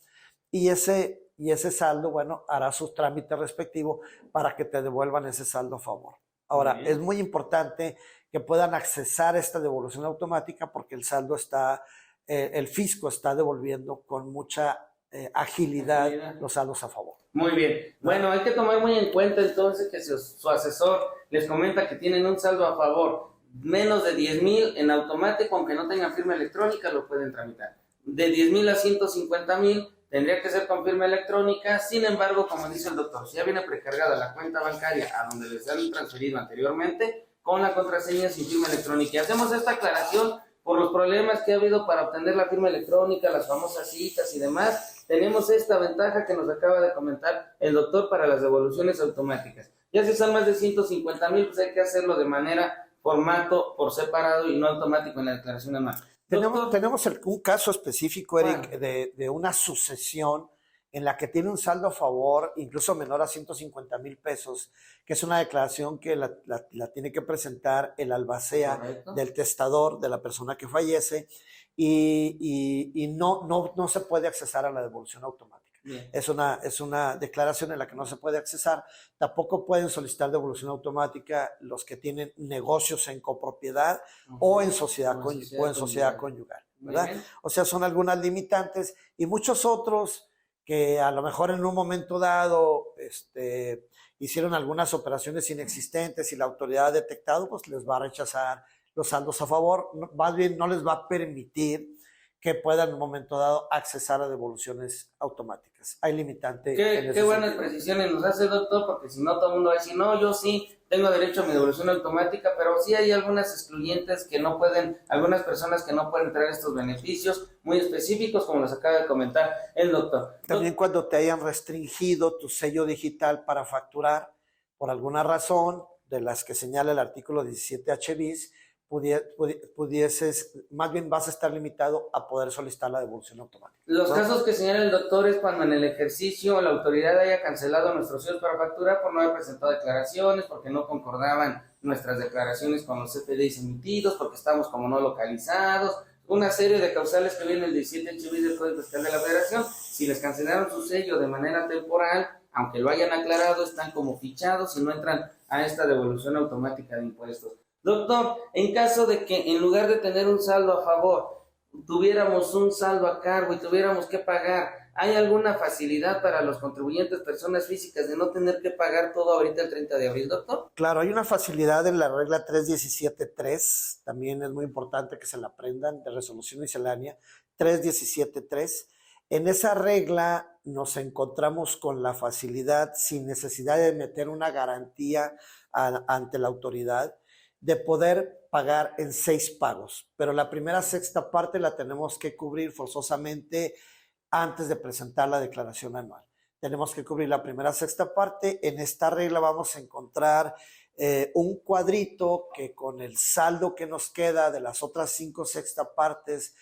y ese saldo, bueno, hará su trámite respectivo para que te devuelvan ese saldo a favor. Ahora, es muy importante que puedan accesar esta devolución automática porque el saldo está, el fisco está devolviendo con mucha agilidad los saldos a favor. Muy bien. Bueno, hay que tomar muy en cuenta entonces que si su asesor les comenta que tienen un saldo a favor menos de 10,000, en automático, aunque no tengan firma electrónica, lo pueden tramitar. De 10,000 a 150,000 tendría que ser con firma electrónica. Sin embargo, como dice el doctor, si ya viene precargada la cuenta bancaria a donde les han transferido anteriormente, con la contraseña sin firma electrónica. Y hacemos esta aclaración por los problemas que ha habido para obtener la firma electrónica, las famosas citas y demás. Tenemos esta ventaja que nos acaba de comentar el doctor para las devoluciones automáticas. Ya si son más de 150,000, pues hay que hacerlo de manera formato por separado y no automático en la declaración anual. Tenemos un caso específico, Eric, de una sucesión en la que tiene un saldo a favor, incluso menor a 150,000 pesos, que es una declaración que la tiene que presentar el albacea. Correcto. Del testador, de la persona que fallece, y no se puede accesar a la devolución automática. Es una declaración en la que no se puede accesar. Tampoco pueden solicitar devolución automática los que tienen negocios en copropiedad o en sociedad conyugal, ¿verdad? O sea, son algunas limitantes y muchos otros que a lo mejor en un momento dado hicieron algunas operaciones inexistentes y la autoridad ha detectado, pues les va a rechazar los saldos a favor, más bien no les va a permitir que puedan en un momento dado accesar a devoluciones automáticas. Hay limitante. Qué buenas precisiones nos hace, doctor, porque si no todo el mundo va a decir, no, yo sí tengo derecho a mi devolución automática, pero sí hay algunas excluyentes que no pueden, algunas personas que no pueden traer estos beneficios muy específicos, como nos acaba de comentar el doctor. También cuando te hayan restringido tu sello digital para facturar, por alguna razón, de las que señala el artículo 17H bis, pudieses, más bien vas a estar limitado a poder solicitar la devolución automática. Los casos que señala el doctor es cuando en el ejercicio la autoridad haya cancelado nuestros sellos para facturar por no haber presentado declaraciones, porque no concordaban nuestras declaraciones con los CFDIs emitidos, porque estamos como no localizados, una serie de causales que viene el 17H bis del Código Fiscal de la Federación. Si les cancelaron su sello de manera temporal, aunque lo hayan aclarado, están como fichados y no entran a esta devolución automática de impuestos. Doctor, en caso de que en lugar de tener un saldo a favor, tuviéramos un saldo a cargo y tuviéramos que pagar, ¿hay alguna facilidad para los contribuyentes, personas físicas, de no tener que pagar todo ahorita el 30 de abril, doctor? Claro, hay una facilidad en la regla 317.3, también es muy importante que se la aprendan, de resolución miscelánea, 317.3. En esa regla nos encontramos con la facilidad, sin necesidad de meter una garantía ante la autoridad, de poder pagar en 6 pagos, pero la primera sexta parte la tenemos que cubrir forzosamente antes de presentar la declaración anual. Tenemos que cubrir la primera sexta parte. En esta regla vamos a encontrar un cuadrito que con el saldo que nos queda de las otras 5 sexta partes,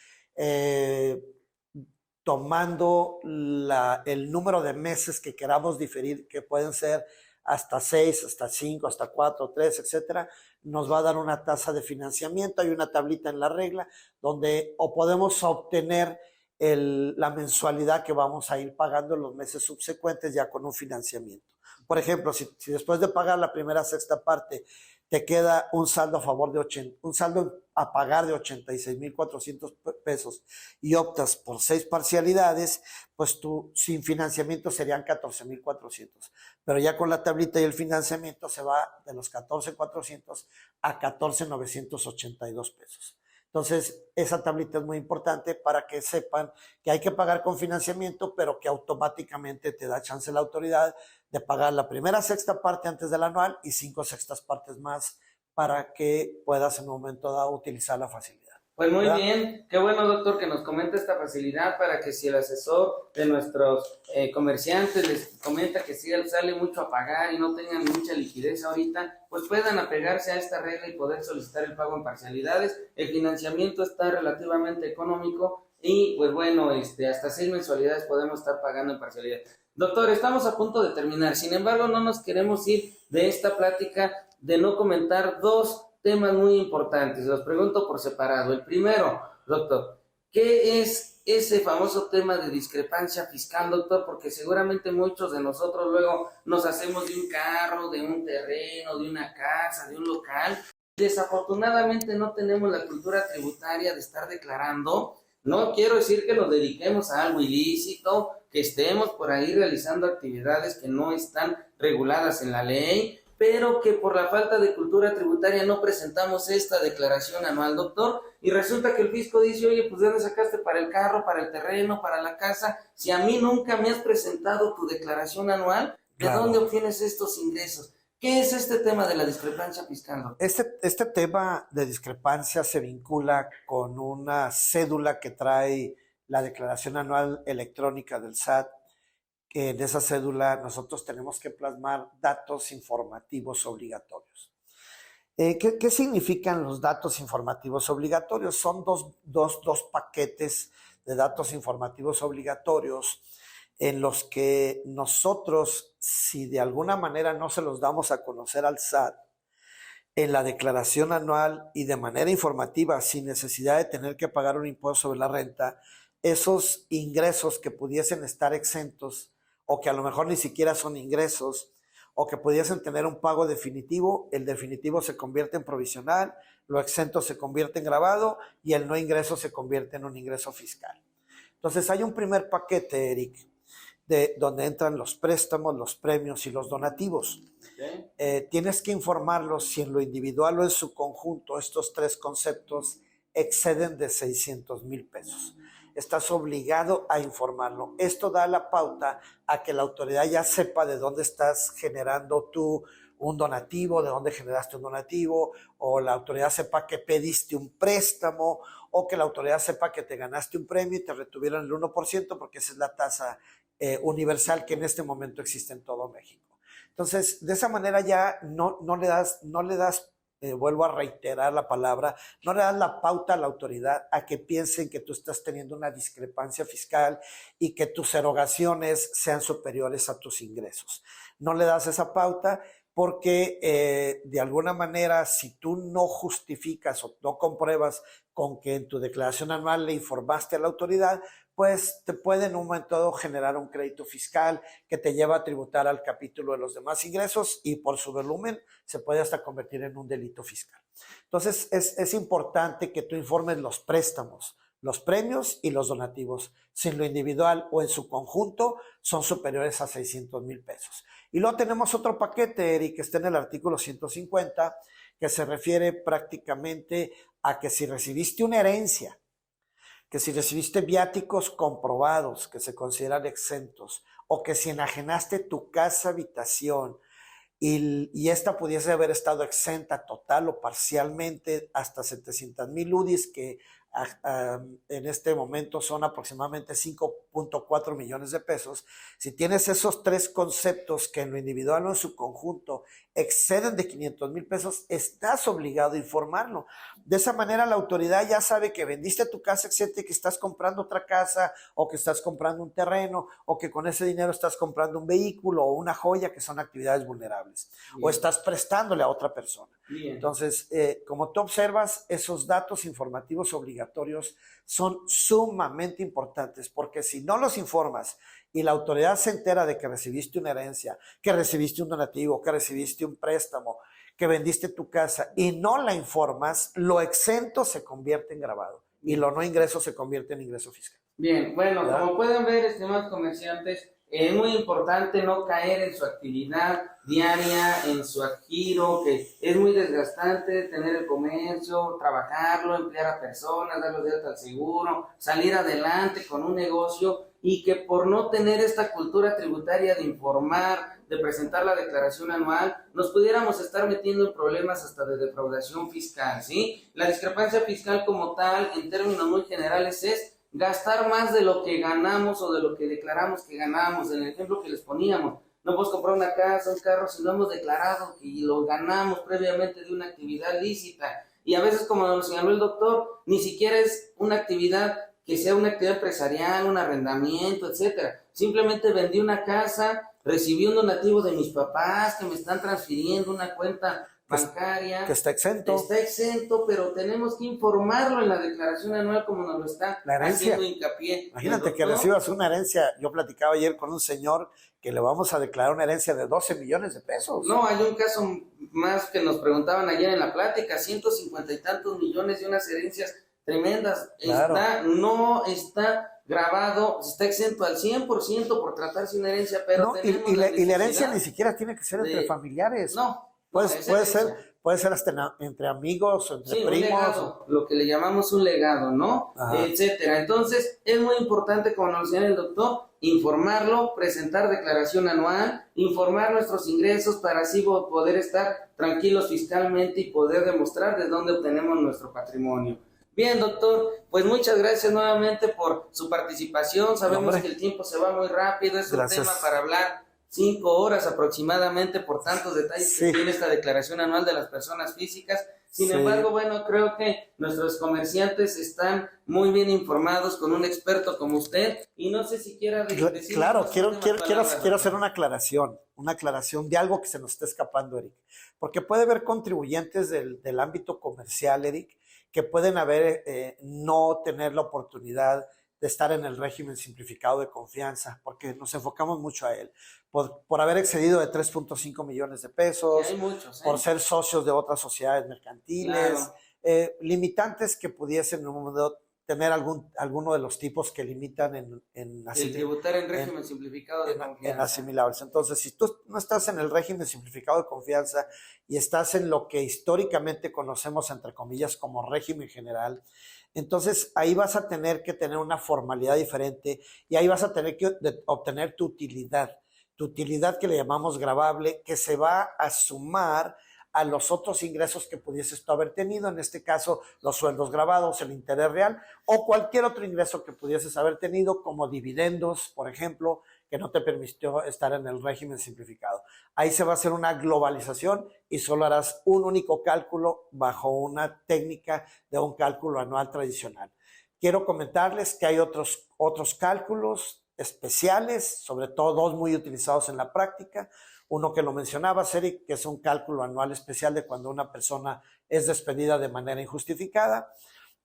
tomando el número de meses que queramos diferir, que pueden ser hasta 6, hasta 5, hasta 4, 3, etcétera, nos va a dar una tasa de financiamiento. Hay una tablita en la regla donde podemos obtener la mensualidad que vamos a ir pagando en los meses subsecuentes ya con un financiamiento. Por ejemplo, si después de pagar la primera sexta parte te queda un saldo a favor de un saldo a pagar de 86,400 pesos y optas por 6 parcialidades, pues tú sin financiamiento serían 14,400. Pero ya con la tablita y el financiamiento se va de los 14,400 a 14,982 pesos. Entonces, esa tablita es muy importante para que sepan que hay que pagar con financiamiento, pero que automáticamente te da chance la autoridad de pagar la primera sexta parte antes del anual y 5/6 partes más para que puedas en un momento dado utilizar la facilidad. Pues muy ¿Verdad? bien, qué bueno doctor que nos comenta esta facilidad para que si el asesor de nuestros comerciantes les comenta que si sale mucho a pagar y no tengan mucha liquidez ahorita, pues puedan apegarse a esta regla y poder solicitar el pago en parcialidades. El financiamiento está relativamente económico y pues bueno, hasta 6 mensualidades podemos estar pagando en parcialidad. Doctor, estamos a punto de terminar, sin embargo no nos queremos ir de esta plática de no comentar dos temas muy importantes. Los pregunto por separado. El primero, doctor, ¿qué es ese famoso tema de discrepancia fiscal, doctor? Porque seguramente muchos de nosotros luego nos hacemos de un carro, de un terreno, de una casa, de un local. Desafortunadamente no tenemos la cultura tributaria de estar declarando. No quiero decir que nos dediquemos a algo ilícito, que estemos por ahí realizando actividades que no están reguladas en la ley, pero que por la falta de cultura tributaria no presentamos esta declaración anual, doctor, y resulta que el fisco dice, oye, pues ¿de dónde sacaste para el carro, para el terreno, para la casa? Si a mí nunca me has presentado tu declaración anual, ¿de Claro. dónde obtienes estos ingresos? ¿Qué es este tema de la discrepancia fiscal, doctor? Este tema de discrepancia se vincula con una cédula que trae la declaración anual electrónica del SAT, que en esa cédula nosotros tenemos que plasmar datos informativos obligatorios. ¿Qué significan los datos informativos obligatorios? Son dos paquetes de datos informativos obligatorios en los que nosotros, si de alguna manera no se los damos a conocer al SAT, en la declaración anual y de manera informativa, sin necesidad de tener que pagar un impuesto sobre la renta, esos ingresos que pudiesen estar exentos o que a lo mejor ni siquiera son ingresos o que pudiesen tener un pago definitivo, el definitivo se convierte en provisional, lo exento se convierte en gravado y el no ingreso se convierte en un ingreso fiscal. Entonces hay un primer paquete, Eric, donde entran los préstamos, los premios y los donativos. Okay. Tienes que informarlos si en lo individual o en su conjunto estos tres conceptos exceden de 600,000 pesos. Estás obligado a informarlo. Esto da la pauta a que la autoridad ya sepa de dónde estás generando tú un donativo, de dónde generaste un donativo, o la autoridad sepa que pediste un préstamo, o que la autoridad sepa que te ganaste un premio y te retuvieron el 1%, porque esa es la tasa universal que en este momento existe en todo México. Entonces, de esa manera ya no le das, vuelvo a reiterar la palabra, no le das la pauta a la autoridad a que piensen que tú estás teniendo una discrepancia fiscal y que tus erogaciones sean superiores a tus ingresos. No le das esa pauta porque de alguna manera si tú no justificas o no compruebas con que en tu declaración anual le informaste a la autoridad, pues te puede en un momento dado generar un crédito fiscal que te lleva a tributar al capítulo de los demás ingresos y por su volumen se puede hasta convertir en un delito fiscal. Entonces es importante que tú informes los préstamos, los premios y los donativos, si en lo individual o en su conjunto son superiores a 600,000 pesos. Y luego tenemos otro paquete, Eric, que está en el artículo 150, que se refiere prácticamente a que si recibiste una herencia, que si recibiste viáticos comprobados que se consideran exentos, o que si enajenaste tu casa habitación y esta pudiese haber estado exenta total o parcialmente hasta 700,000 UDIs, que en este momento son aproximadamente 5.4 millones de pesos. Si tienes esos tres conceptos que en lo individual o en su conjunto exceden de 500,000 pesos, estás obligado a informarlo. De esa manera la autoridad ya sabe que vendiste tu casa exenta y que estás comprando otra casa o que estás comprando un terreno o que con ese dinero estás comprando un vehículo o una joya, que son actividades vulnerables. Bien. O estás prestándole a otra persona. Bien. Entonces, como tú observas, esos datos informativos obligatorios son sumamente importantes, porque si no los informas y la autoridad se entera de que recibiste una herencia, que recibiste un donativo, que recibiste un préstamo, que vendiste tu casa y no la informas, lo exento se convierte en gravado y lo no ingreso se convierte en ingreso fiscal. Bien, bueno, ¿verdad? Como pueden ver, estimados comerciantes, Es muy importante no caer en su actividad diaria, en su giro, que es muy desgastante tener el comercio, trabajarlo, emplear a personas, darlos de alta al seguro, salir adelante con un negocio, y que por no tener esta cultura tributaria de informar, de presentar la declaración anual, nos pudiéramos estar metiendo en problemas hasta de defraudación fiscal, ¿sí? La discrepancia fiscal como tal, en términos muy generales, es gastar más de lo que ganamos o de lo que declaramos que ganamos. En el ejemplo que les poníamos, no puedes comprar una casa, un carro si no hemos declarado que lo ganamos previamente de una actividad lícita. Y a veces, como nos señaló el doctor, ni siquiera es una actividad que sea una actividad empresarial, un arrendamiento, etcétera. Simplemente vendí una casa, recibí un donativo de mis papás que me están transfiriendo una cuenta bancaria. Que está exento. Está exento, pero tenemos que informarlo en la declaración anual como nos lo está haciendo hincapié. Imagínate que recibas una herencia. Yo platicaba ayer con un señor que le vamos a declarar una herencia de 12 millones de pesos. No, hay un caso más que nos preguntaban ayer en la plática, 150 y tantos millones de unas herencias tremendas. Claro. No está grabado, está exento al 100% por tratarse una herencia, pero no, y la herencia ni siquiera tiene que ser entre familiares. No. Puede ser hasta entre amigos o entre primos. Un legado, lo que le llamamos un legado, ¿no? Etcétera. Entonces, es muy importante, como nos decía el doctor, informarlo, presentar declaración anual, informar nuestros ingresos para así poder estar tranquilos fiscalmente y poder demostrar de dónde obtenemos nuestro patrimonio. Bien, doctor, pues muchas gracias nuevamente por su participación. Sabemos que el tiempo se va muy rápido, es un tema para hablar 5 horas aproximadamente por tantos detalles que tiene esta declaración anual de las personas físicas. Sin embargo, bueno, creo que nuestros comerciantes están muy bien informados con un experto como usted, y no sé si quiera decir... Claro, quiero hacer una aclaración de algo que se nos está escapando, Eric, porque puede haber contribuyentes del ámbito comercial, Eric, que pueden no tener la oportunidad de estar en el régimen simplificado de confianza, porque nos enfocamos mucho a él, por haber excedido de 3.5 millones de pesos, hay muchos, por ser socios de otras sociedades mercantiles, limitantes que pudiesen en un momento tener alguno de los tipos que limitan en tributar en régimen simplificado de confianza. En asimilables. Entonces, si tú no estás en el régimen simplificado de confianza y estás en lo que históricamente conocemos, entre comillas, como régimen general, entonces ahí vas a tener que tener una formalidad diferente y ahí vas a tener que obtener tu utilidad que le llamamos gravable, que se va a sumar a los otros ingresos que pudieses tú haber tenido, en este caso los sueldos grabados, el interés real o cualquier otro ingreso que pudieses haber tenido, como dividendos, por ejemplo, que no te permitió estar en el régimen simplificado. Ahí se va a hacer una globalización y solo harás un único cálculo bajo una técnica de un cálculo anual tradicional. Quiero comentarles que hay otros cálculos especiales, sobre todo 2 muy utilizados en la práctica. Uno que lo mencionaba, Eric, que es un cálculo anual especial de cuando una persona es despedida de manera injustificada.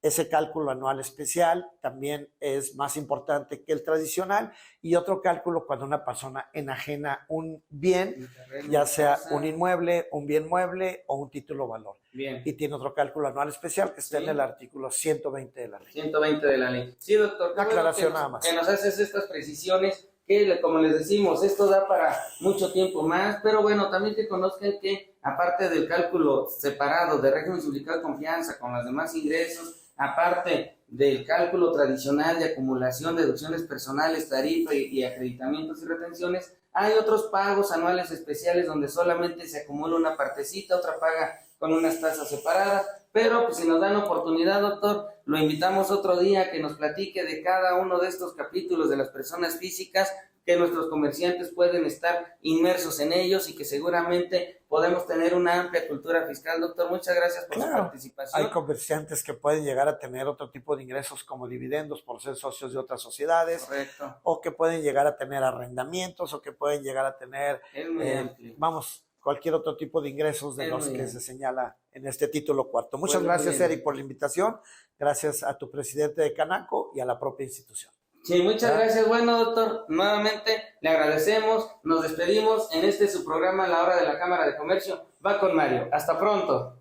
Ese cálculo anual especial también es más importante que el tradicional. Y otro cálculo cuando una persona enajena un bien, ya sea un inmueble, un bien mueble o un título valor. Bien. Y tiene otro cálculo anual especial que está en el artículo 120 de la ley. 120 de la ley. Sí, doctor. Aclaración nada más. Que nos haces estas precisiones, que como les decimos, esto da para mucho tiempo más, pero bueno, también que conozcan que aparte del cálculo separado de régimen simplificado de confianza con los demás ingresos, aparte del cálculo tradicional de acumulación, deducciones personales, tarifa y acreditamientos y retenciones, hay otros pagos anuales especiales donde solamente se acumula una partecita, otra paga con unas tasas separadas, pero pues si nos dan oportunidad, doctor, lo invitamos otro día a que nos platique de cada uno de estos capítulos de las personas físicas, que nuestros comerciantes pueden estar inmersos en ellos y que seguramente podemos tener una amplia cultura fiscal. Doctor, muchas gracias por su participación. Hay comerciantes que pueden llegar a tener otro tipo de ingresos como dividendos por ser socios de otras sociedades. Correcto. O que pueden llegar a tener arrendamientos o que pueden llegar a tener, cualquier otro tipo de ingresos de los que se señala en este título cuarto. Muchas gracias, Eric, por la invitación. Gracias a tu presidente de Canaco y a la propia institución. Sí, muchas gracias. Bueno, doctor, nuevamente le agradecemos. Nos despedimos en su programa La Hora de la Cámara de Comercio. Va con Mario. Hasta pronto.